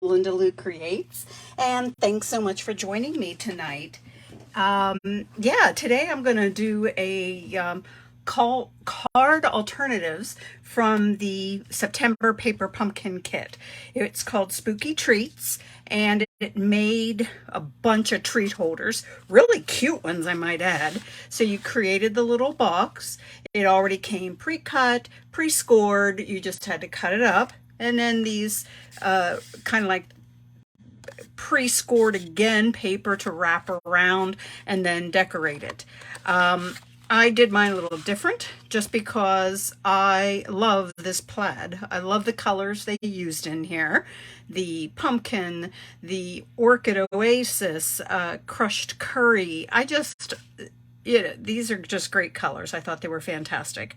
Linda Lou Creates, and thanks so much for joining me tonight. Yeah, today I'm going to do a card alternatives from the September Paper Pumpkin Kit. It's called Spooky Treats, and it made a bunch of treat holders, really cute ones, I might add. So you created the little box. It already came pre-cut, pre-scored. You just had to cut it up. And then these kind of like pre-scored again paper to wrap around and then decorate it. I did mine a little different just because I love this plaid. I love the colors they used in here. The pumpkin, the orchid oasis, crushed curry. These are just great colors. I thought they were fantastic.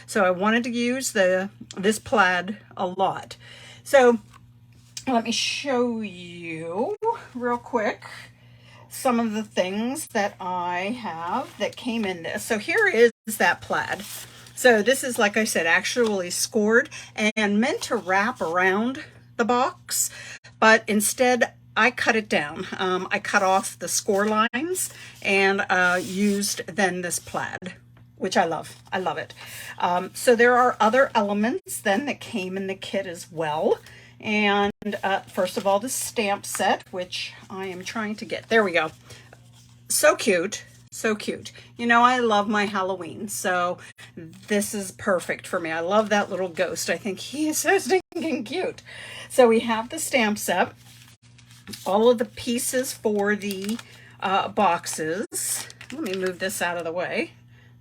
So I wanted to use this plaid a lot. So let me show you real quick some of the things that I have that came in this. So here is that plaid. So this is, like I said, actually scored and meant to wrap around the box, but instead I cut it down. I cut off the score lines and used then this plaid, which I love. I love it. So there are other elements then that came in the kit as well. And first of all, the stamp set, which I am trying to get. There we go. So cute. So cute. You know, I love my Halloween, so this is perfect for me. I love that little ghost. I think he is so stinking cute. So we have the stamp set, all of the pieces for the boxes. Let me move this out of the way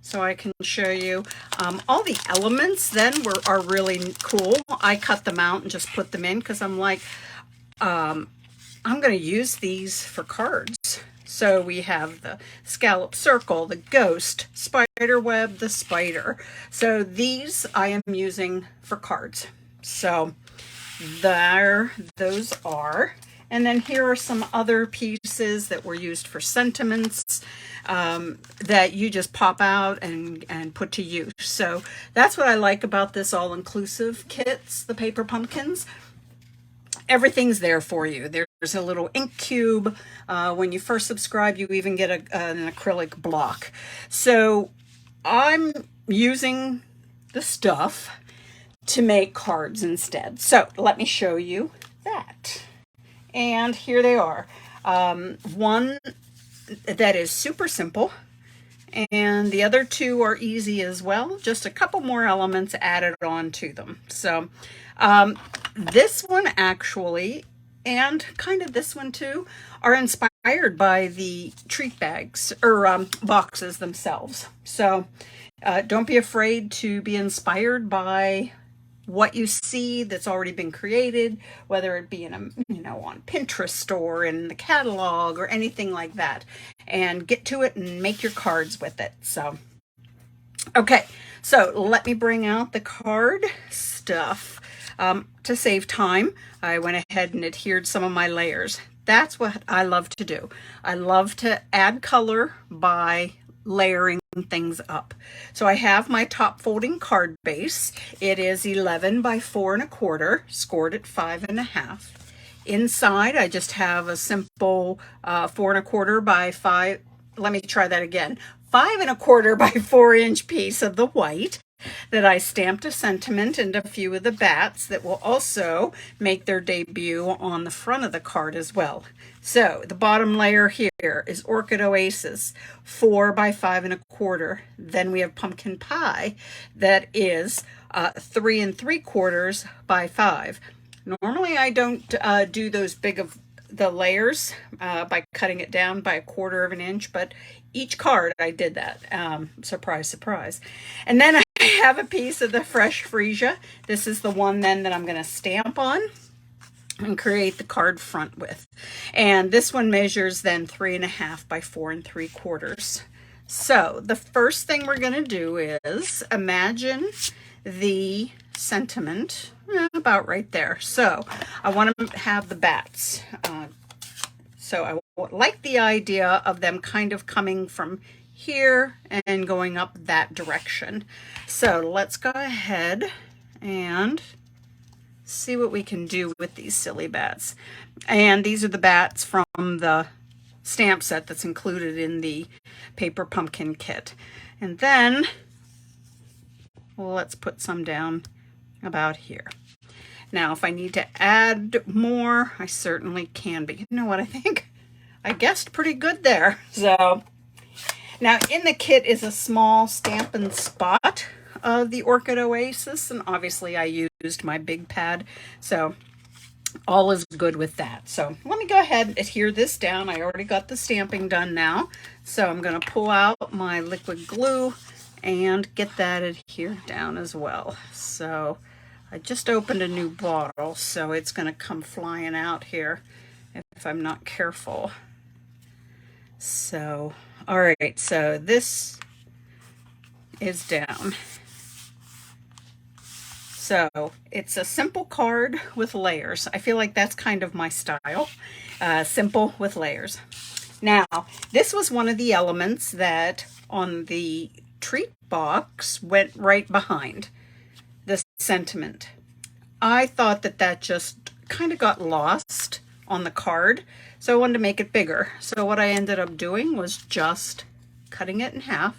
so I can show you. All the elements then are really cool. I cut them out and just put them in because I'm like, I'm going to use these for cards. So we have the scallop circle, the ghost, spider web, the spider. So these I am using for cards. So there those are. And then here are some other pieces that were used for sentiments that you just pop out and put to use. So that's what I like about this all-inclusive kits, the paper pumpkins. Everything's there for you. There's a little ink cube. When you first subscribe, you even get an acrylic block. So I'm using the stuff to make cards instead. So let me show you that. And here they are. One that is super simple, and the other two are easy as well. Just a couple more elements added on to them. So this one actually, and kind of this one too, are inspired by the treat bags or boxes themselves. So don't be afraid to be inspired by what you see that's already been created, whether it be in on Pinterest or in the catalog or anything like that, and get to it and make your cards with it. So, okay, so let me bring out the card stuff. To save time, I went ahead and adhered some of my layers. That's what I love to do. I love to add color by layering things up. So I have my top folding card base. It is 11 by 4 1/4, scored at 5 1/2. Inside, I just have a simple 4 1/4 by 5. Let me try that again. 5 1/4 by 4-inch piece of the white that I stamped a sentiment and a few of the bats that will also make their debut on the front of the card as well. So the bottom layer here is Orchid Oasis, 4 by 5 1/4. Then we have Pumpkin Pie that is 3 3/4 by 5. Normally I don't do those big of the layers by cutting it down by 1/4 of an inch, but each card I did that. Surprise, surprise. And then I have a piece of the Fresh Freesia. This is the one then that I'm going to stamp on and create the card front with. And this one measures then 3 1/2 by 4 3/4. So the first thing we're going to do is imagine the sentiment about right there. So I want to have the bats. So I like the idea of them kind of coming from here and going up that direction. So let's go ahead and see what we can do with these silly bats. And these are the bats from the stamp set that's included in the paper pumpkin kit. And then let's put some down about here. Now, if I need to add more, I certainly can, but you know what, I think I guessed pretty good there. So now in the kit is a small Stampin' Spot of the Orchid Oasis, and obviously I used my big pad, so all is good with that. So let me go ahead and adhere this down. I already got the stamping done now, so I'm going to pull out my liquid glue and get that adhered down as well. So I just opened a new bottle, so it's going to come flying out here if I'm not careful. So, all right, so this is down. So it's a simple card with layers. I feel like that's kind of my style, simple with layers. Now, this was one of the elements that on the treat box went right behind the sentiment. I thought that that just kind of got lost on the card, so I wanted to make it bigger. So what I ended up doing was just cutting it in half.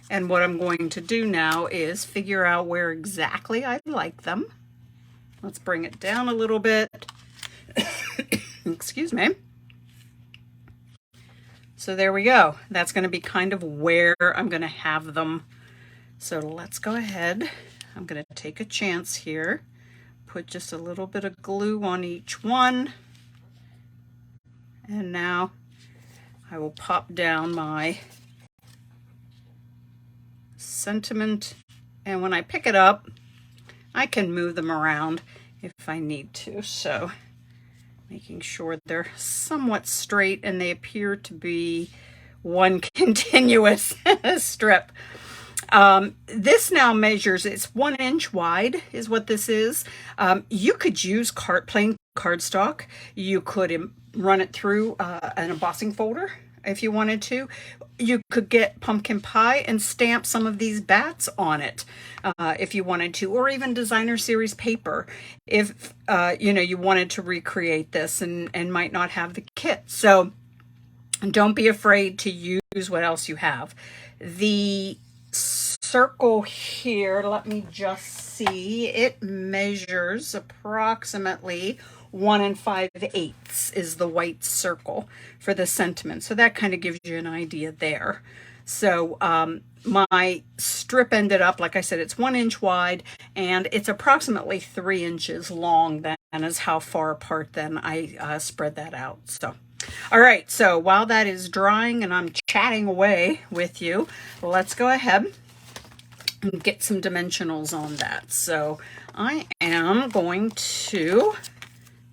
And what I'm going to do now is figure out where exactly I like them. Let's bring it down a little bit. Excuse me. So there we go. That's going to be kind of where I'm going to have them. So let's go ahead. I'm going to take a chance here. Put just a little bit of glue on each one. And now I will pop down my sentiment, and when I pick it up I can move them around if I need to, so making sure they're somewhat straight and they appear to be one continuous strip. This now measures, it's 1 inch wide is what this is. You could use plain cardstock. You could run it through an embossing folder if you wanted to. You could get pumpkin pie and stamp some of these bats on it if you wanted to, or even designer series paper if you know, you wanted to recreate this and might not have the kit. So don't be afraid to use what else you have. The circle here, let me just see, it measures approximately 1 5/8 is the white circle for the sentiment. So that kind of gives you an idea there. So my strip ended up, like I said, it's 1 inch wide and it's approximately 3 inches long. Then is how far apart then I spread that out. So, all right. So while that is drying and I'm chatting away with you, let's go ahead and get some dimensionals on that. So I am going to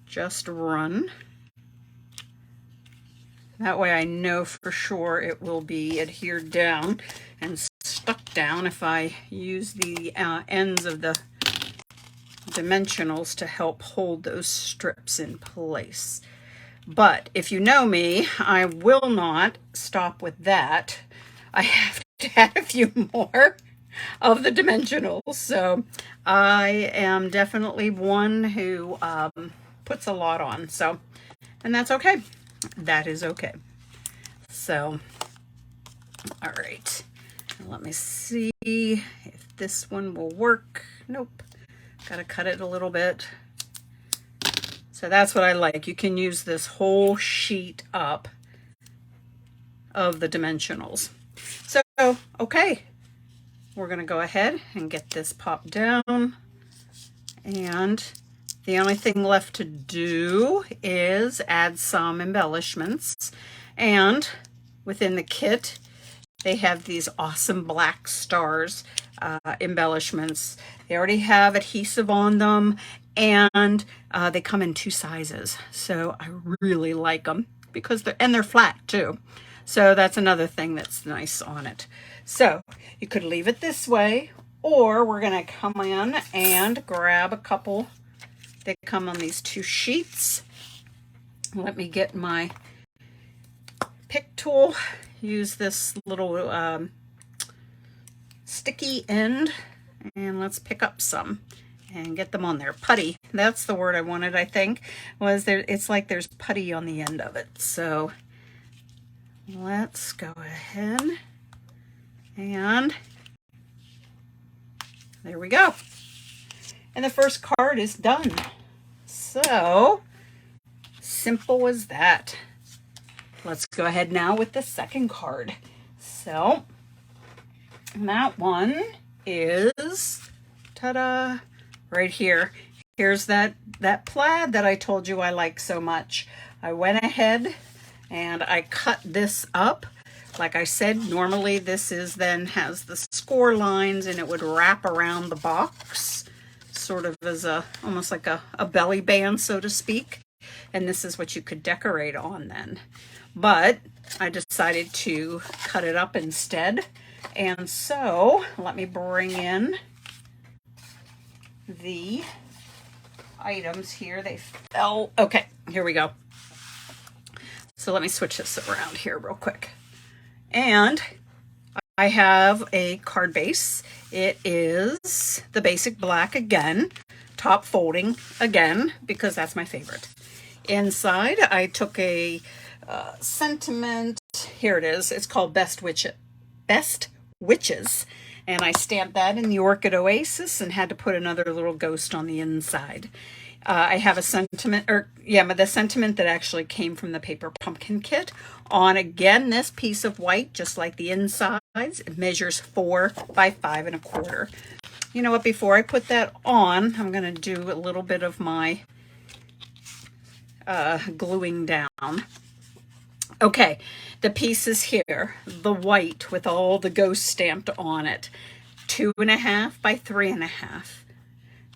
just run. That way I know for sure it will be adhered down and stuck down if I use the ends of the dimensionals to help hold those strips in place. But if you know me, I will not stop with that. I have to add a few more of the dimensionals. So I am definitely one who puts a lot on, so, and that's okay. That is okay. So, all right, let me see if this one will work. Nope, gotta cut it a little bit. So that's what I like. You can use this whole sheet up of the dimensionals. So, okay, we're gonna go ahead and get this popped down, and the only thing left to do is add some embellishments. And within the kit, they have these awesome black stars embellishments. They already have adhesive on them, and they come in 2 sizes. So I really like them because they're flat too. So that's another thing that's nice on it. So you could leave it this way, or we're gonna come in and grab a couple. They come on these 2 sheets. Let me get my pick tool. Use this little sticky end, and let's pick up some. and get them on there. Putty, that's the word I wanted, I think, was there. It's like there's putty on the end of it. So let's go ahead and there we go. And the first card is done. So simple as that. Let's go ahead now with the second card. So that one is, ta-da, right here. Here's that plaid that I told you I like so much. I went ahead and I cut this up. Like I said, normally this is then has the score lines and it would wrap around the box, sort of as almost like a belly band, so to speak. And this is what you could decorate on then. But I decided to cut it up instead. And so let me bring in the items here. They fell. Okay, here we go. So let me switch this around here real quick. And I have a card base. It is the basic black again, top folding again, because that's my favorite. Inside, I took a sentiment. Here it is. It's called Best Witches. And I stamped that in the Orchid Oasis and had to put another little ghost on the inside. I have a sentiment, the sentiment that actually came from the Paper Pumpkin kit on, again, this piece of white, just like the insides. It measures 4 by 5 1/4. You know what, before I put that on, I'm going to do a little bit of my gluing down. Okay, the pieces here, the white with all the ghosts stamped on it, 2.5 by 3.5.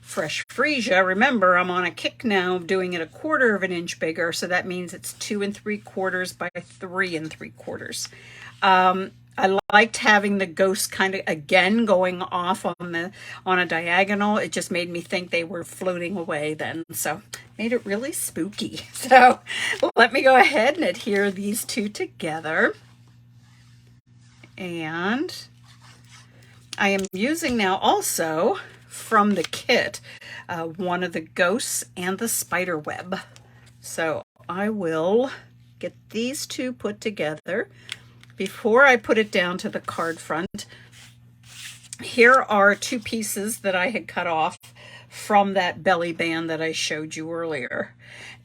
Fresh freesia. Remember, I'm on a kick now of doing it 1/4 of an inch bigger, so that means it's 2 3/4 by 3 3/4. I liked having the ghosts kind of again going off on a diagonal. It just made me think they were floating away then, so made it really spooky. So let me go ahead and adhere these two together. And I am using now also from the kit one of the ghosts and the spider web. So I will get these two put together. Before I put it down to the card front, here are 2 pieces that I had cut off from that belly band that I showed you earlier.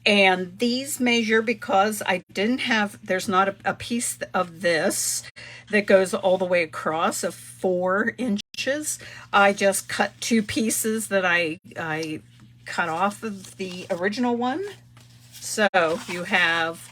And these measure, because I didn't have, there's not a piece of this that goes all the way across of 4 inches. I just cut 2 pieces that I cut off of the original one. So you have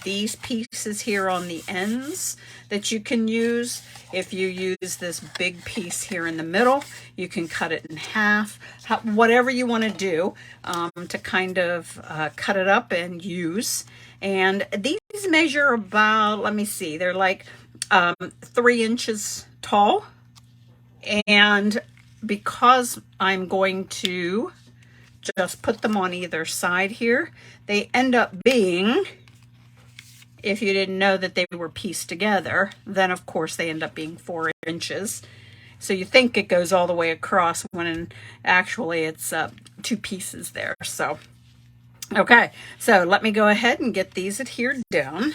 these pieces here on the ends that you can use. If you use this big piece here in the middle, you can cut it in half, whatever you want to do to kind of cut it up and use. And these measure about, let me see, they're like 3 inches tall. And because I'm going to just put them on either side here, they end up being, if you didn't know that they were pieced together, then of course they end up being 4 inches. So you think it goes all the way across when actually it's 2 pieces there. So, okay, so let me go ahead and get these adhered down.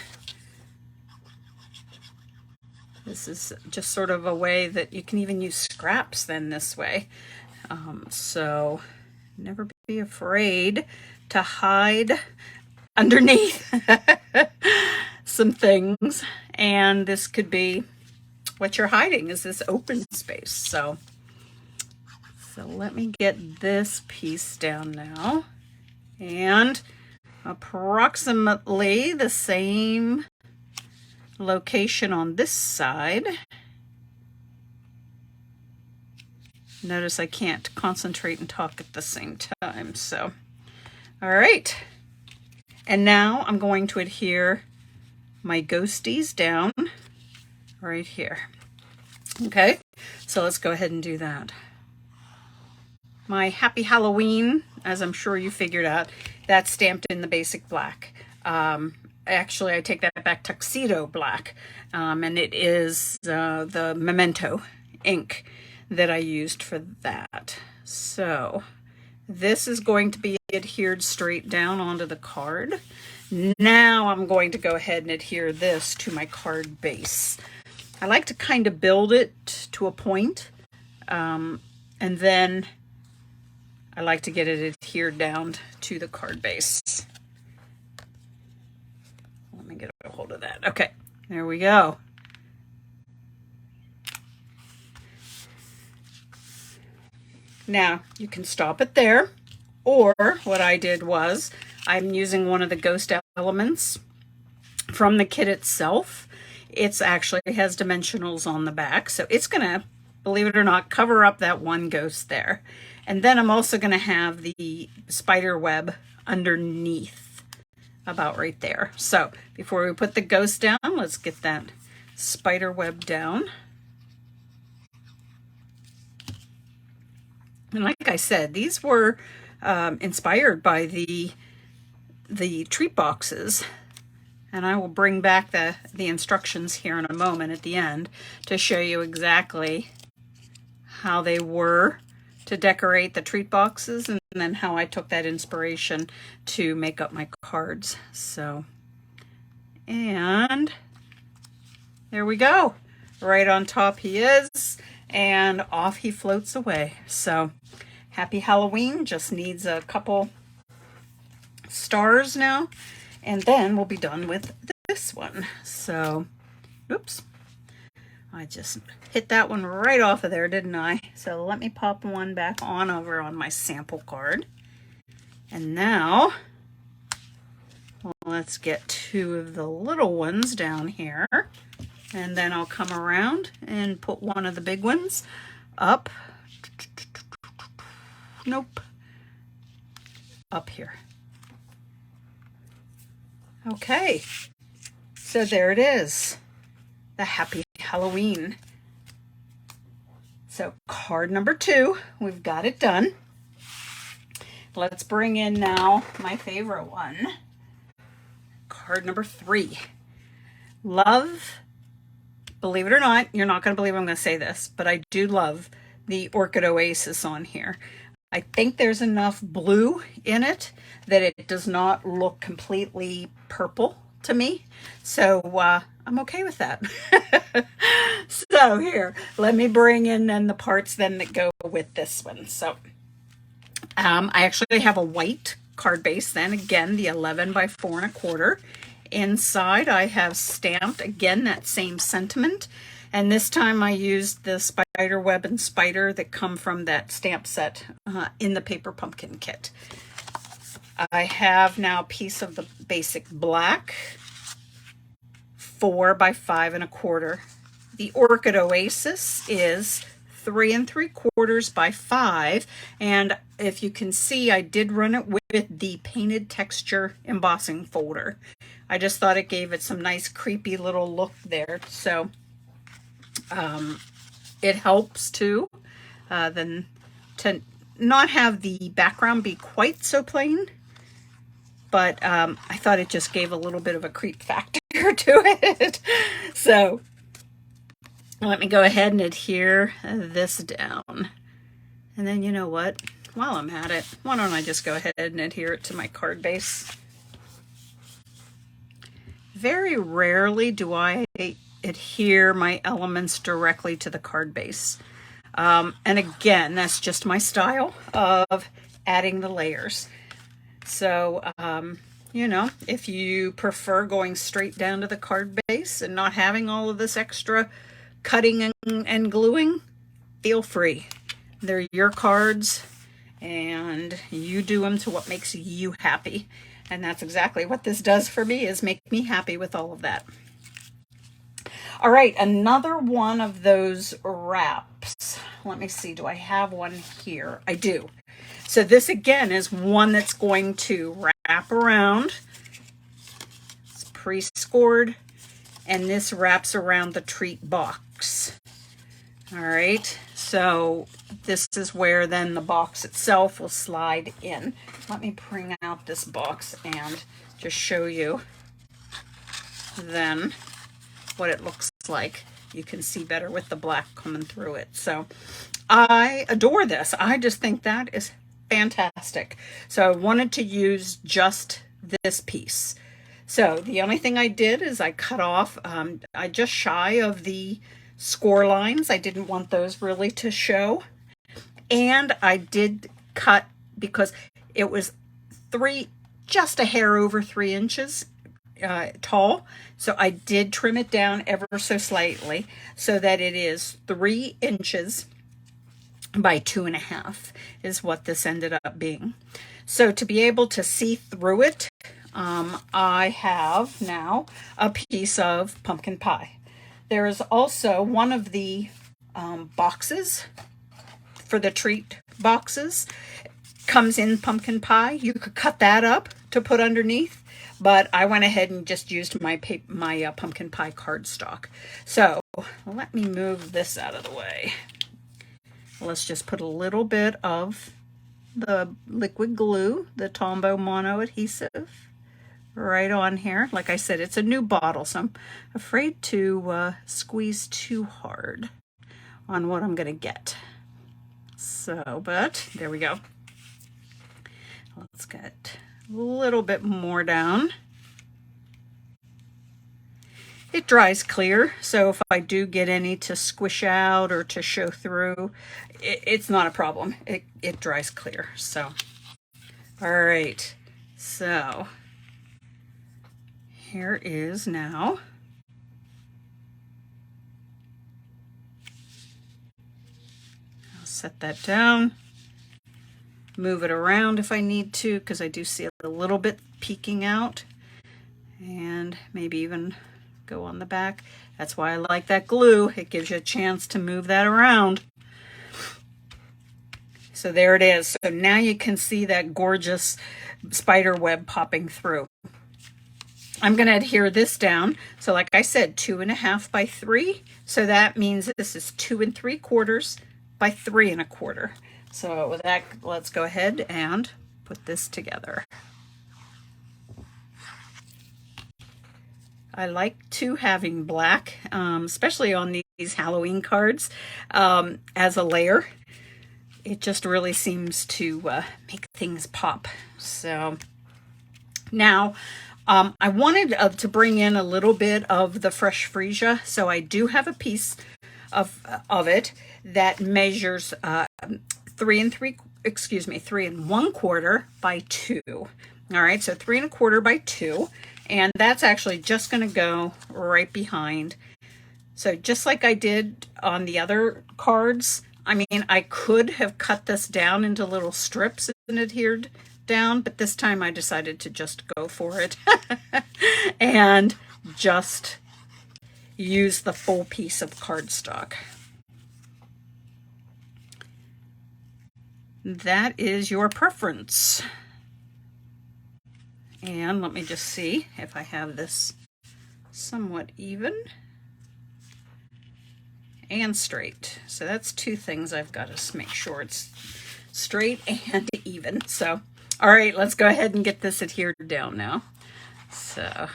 This is just sort of a way that you can even use scraps then this way. So never be afraid to hide underneath some things, and this could be what you're hiding, is this open space. So let me get this piece down now, and approximately the same location on this side. Notice I can't concentrate and talk at the same time. So all right, and now I'm going to adhere my ghosties down right here. Okay, so let's go ahead and do that. My Happy Halloween, as I'm sure you figured out, that's stamped in the basic black. Actually, I take that back, tuxedo black, and it is the Memento ink that I used for that. So this is going to be adhered straight down onto the card. Now I'm going to go ahead and adhere this to my card base. I like to kind of build it to a point, and then I like to get it adhered down to the card base. Let me get a hold of that. Okay, there we go. Now you can stop it there, or what I did was I'm using one of the ghost elements from the kit itself. It's actually has dimensionals on the back, so it's gonna, believe it or not, cover up that one ghost there. And then I'm also gonna have the spider web underneath, about right there. So before we put the ghost down, let's get that spider web down. And like I said, these were inspired by the treat boxes. And I will bring back the instructions here in a moment at the end to show you exactly how they were to decorate the treat boxes, and then how I took that inspiration to make up my cards. So, and there we go. Right on top he is, and off he floats away. So, happy Halloween. Just needs a couple stars now, and then we'll be done with this one. So, oops, I just hit that one right off of there, didn't I? So let me pop one back on over on my sample card. And now, well, let's get two of the little ones down here. And then I'll come around and put one of the big ones up. Nope. Up here. Okay, so there it is, the Happy Halloween. So card number 2, we've got it done. Let's bring in now my favorite one, card number 3. Love, believe it or not, you're not going to believe I'm going to say this, but I do love the Orchid Oasis on here. I think there's enough blue in it that it does not look completely purple to me. So I'm okay with that. So here, let me bring in then the parts then that go with this one. So I actually have a white card base then, again, the 11 by 4 1/4. Inside I have stamped, again, that same sentiment. And this time I used the spider web and spider that come from that stamp set in the Paper Pumpkin kit. I have now a piece of the basic black 4 by 5 1/4. The Orchid Oasis is 3 3/4 by 5. And if you can see, I did run it with the painted texture embossing folder. I just thought it gave it some nice creepy little look there. So it helps too, then to not have the background be quite so plain, but I thought it just gave a little bit of a creep factor to it. So let me go ahead and adhere this down. And then you know what? While I'm at it, why don't I just go ahead and adhere it to my card base? Very rarely do I adhere my elements directly to the card base. And again, that's just my style of adding the layers. So, you know, if you prefer going straight down to the card base and not having all of this extra cutting and gluing, feel free. They're your cards and you do them to what makes you happy. And that's exactly what this does for me, is make me happy with all of that. All right, another one of those wraps. Let me see, do I have one here? I do. So this again is one that's going to wrap around. It's pre-scored, and this wraps around the treat box. All right, so this is where then the box itself will slide in. Let me bring out this box and just show you then what it looks like. You can see better with the black coming through it. So I adore this. I just think that is fantastic. So I wanted to use just this piece. So the only thing I did is I cut off, I just shy of the score lines. I didn't want those really to show. And I did cut because it was just a hair over 3 inches tall. So I did trim it down ever so slightly so that it is 3 inches by 2.5 is what this ended up being. So to be able to see through it, I have now a piece of pumpkin pie. There is also one of the boxes for the treat boxes comes in pumpkin pie. You could cut that up to put underneath, but I went ahead and just used my pumpkin pie cardstock. So let me move this out of the way. Let's just put a little bit of the liquid glue, the Tombow Mono adhesive, right on here. Like I said, it's a new bottle, so I'm afraid to squeeze too hard on what I'm going to get. So, but there we go. Let's get a little bit more down. It dries clear, so if I do get any to squish out or to show through, it's not a problem. It dries clear. So, all right. So, here is now. I'll set that down. Move it around if I need to, because I do see it a little bit peeking out. And maybe even go on the back. That's why I like that glue. It gives you a chance to move that around. So there it is. So now you can see that gorgeous spider web popping through. I'm going to adhere this down. So like I said, 2.5 by 3. So that means this is 2 3/4 by 3 1/4. So with that, let's go ahead and put this together. I like to having black, especially on these Halloween cards, as a layer. It just really seems to make things pop. So now I wanted to bring in a little bit of the fresh freesia. So I do have a piece of it that measures 3 1/4 by 2. All right, so 3 1/4 by 2. And that's actually just going to go right behind. So just like I did on the other cards, I mean, I could have cut this down into little strips and adhered down, but this time I decided to just go for it and just use the full piece of cardstock. That is your preference. And let me just see if I have this somewhat even and straight. So that's 2 things I've got to make sure it's straight and even. So, all right, let's go ahead and get this adhered down now. So,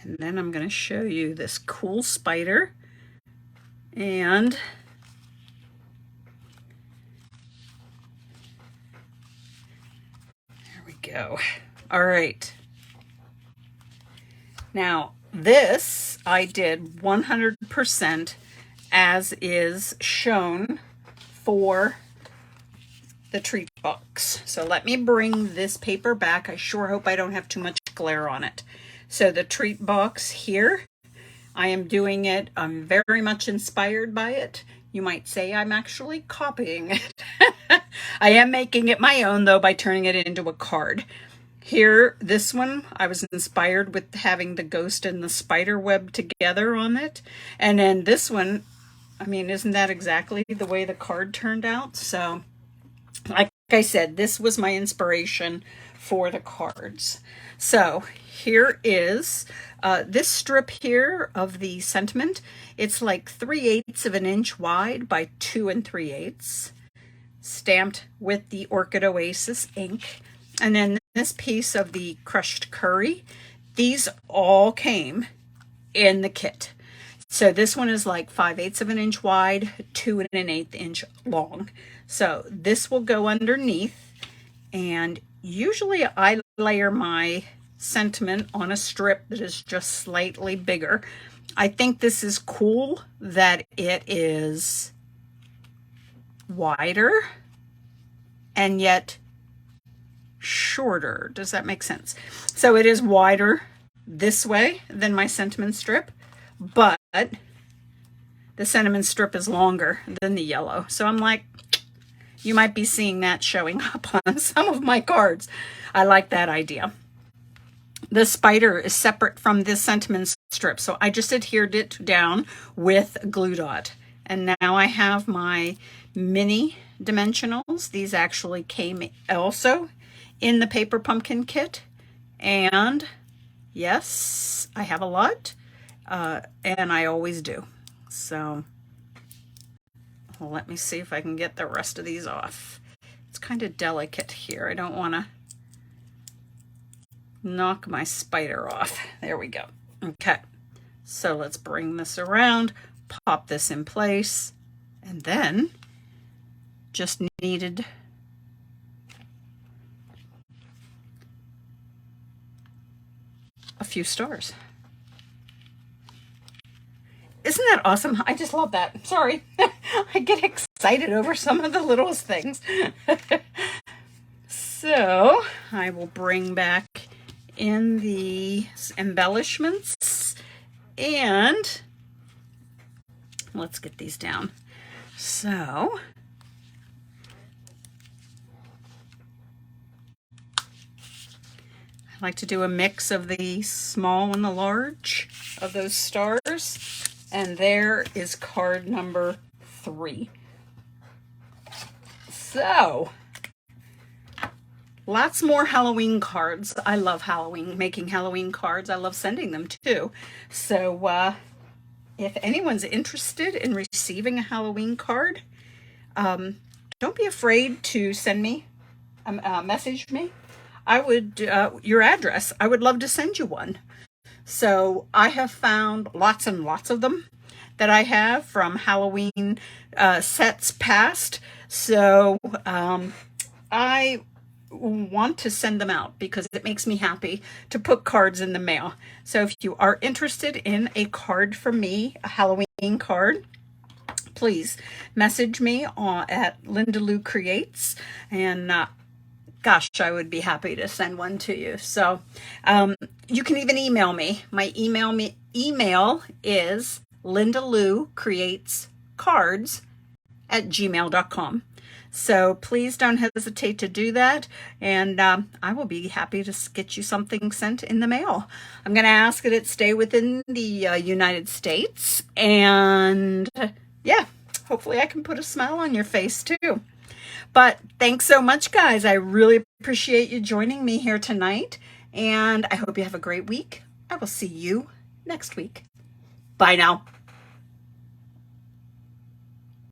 and then I'm going to show you this cool spider. And go. All right. Now, this I did 100% as is shown for the treat box. So let me bring this paper back. I sure hope I don't have too much glare on it. So the treat box here, I am doing it. I'm very much inspired by it. You might say I'm actually copying it. I am making it my own, though, by turning it into a card. Here, this one, I was inspired with having the ghost and the spider web together on it. And then this one, I mean, isn't that exactly the way the card turned out? So, like I said, this was my inspiration for the cards. So, here is this strip here of the sentiment. It's like 3/8 of an inch wide by 2 3/8, stamped with the Orchid Oasis ink. And then this piece of the crushed curry These all came in the kit. So this one is like 5/8 of an inch wide, 2 1/8 inch long. So this will go underneath, and usually I layer my sentiment on a strip that is just slightly bigger. I think this is cool that it is wider and yet shorter. Does that make sense? So it is wider this way than my sentiment strip, but the sentiment strip is longer than the yellow. So I'm like, you might be seeing that showing up on some of my cards. I like that idea. The spider is separate from this sentiment strip, so I just adhered it down with glue dot. And now I have my mini dimensionals. These actually came also in the paper pumpkin kit. And yes, I have a lot, and I always do. So let me see if I can get the rest of these off. It's kind of delicate here. I don't want to knock my spider off. There we go. Okay, so let's bring this around, pop this in place, and then just needed a few stars. Isn't that awesome? I just love that. Sorry. I get excited over some of the littlest things. So I will bring back in the embellishments, and let's get these down. So I like to do a mix of the small and the large of those stars. And there is card number 3. So, lots more Halloween cards. I love Halloween, making Halloween cards. I love sending them too. So, if anyone's interested in receiving a Halloween card, don't be afraid to send me, message me. I would, your address. I would love to send you one. So I have found lots and lots of them that I have from Halloween sets past. So I want to send them out because it makes me happy to put cards in the mail. So if you are interested in a card from me, a Halloween card, please message me at Linda Lou Creates, and gosh, I would be happy to send one to you. So you can even email me. My email is lindaloucreatescards@gmail.com. So please don't hesitate to do that, and I will be happy to get you something sent in the mail. I'm going to ask that it stay within the United States, and yeah, hopefully I can put a smile on your face too. But thanks so much, guys. I really appreciate you joining me here tonight, and I hope you have a great week. I will see you next week. Bye now.